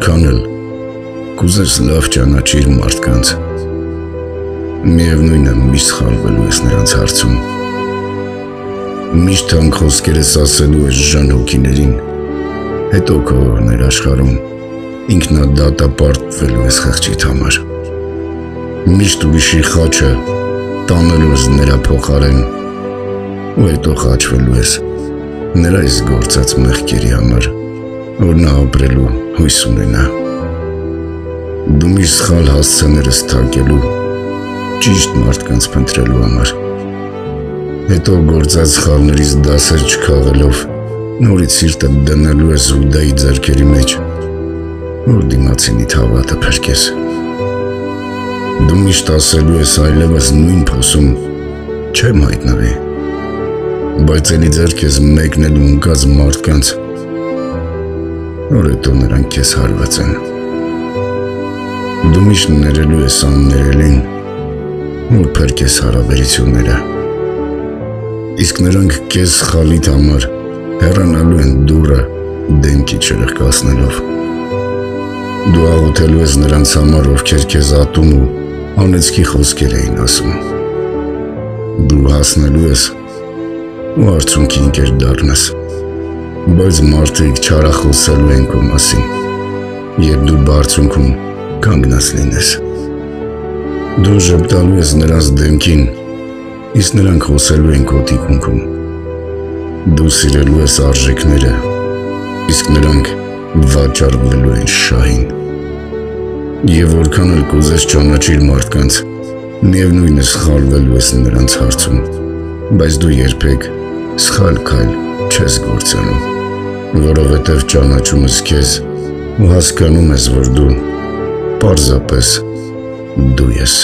որքան էլ կուզես լավ ճանաչիր մարդկանց, միևնույն է միշտ խալվելու ես նրանց հարցում, միշտ թանկ խոսքերս ասելու ես ժան հոգիներին, հետո քո ներաշխարում ինքնադատապարտվելու ես խեղճիդ համար, միշտ ուրիշի խաչը տանելու ես նրա փոխարեն ու հետո խաչվելու ես նրա այս գործած մեղքերի համար, որ նա ապրելու հույս ունենա։ Դու միշտ սխալ հասցեներս թակելու, ճիշտ մարդկանց փնտրելու համար, հետո գործած սխալներից դասեր չքաղելով, նորից սիրտը դնելու ես Հուդայի ձեռքերի մեջ, որ դիմացինիդ հավատը փրկես։ Դու միշտ ասելու ես այլևս նույն փոսում չեմ հայտնվի, բայց էլի ձեռք ես մեկնելու ընկած մարդկանց, որ հետո նրանք քեզ հարված են։ Դու միշտ ներելու ես աններելին, որ փրկես հարաբերությունները, իսկ նրանք քեզ սխալիդ համար հեռանալու են դուռը դեմքի չրխկացնելով։ Դու աղոթելու ես նրանց համար, ովքեր քեզ ատում ու անեծքի խոսքեր էին ասում։ Դու հասնելու ես ու արդյունքի ընկեր դառնաս, բայց մարդիկ չարախոսելու են քո մասին, երբ դու բարձունքում կանգնած լինես։ Դու ժպտալու ես նրանց դեմքին, իսկ նրանք խոսելու են քո թիկունքում։ Դու սիրելու ես արժեքները, իսկ նրանք վաճառվելու են շահին։ Եվ որքան էլ կուզես ճանաչիր մարդկանց, միևնույն է սխալվելու ես նրանց հարցում, բայց դու երբեք սխալ քայլ չես գործելու, որովհետև ճանաչում ես քեզ ու հասկանում ես, որ դու պարզապես դու ես։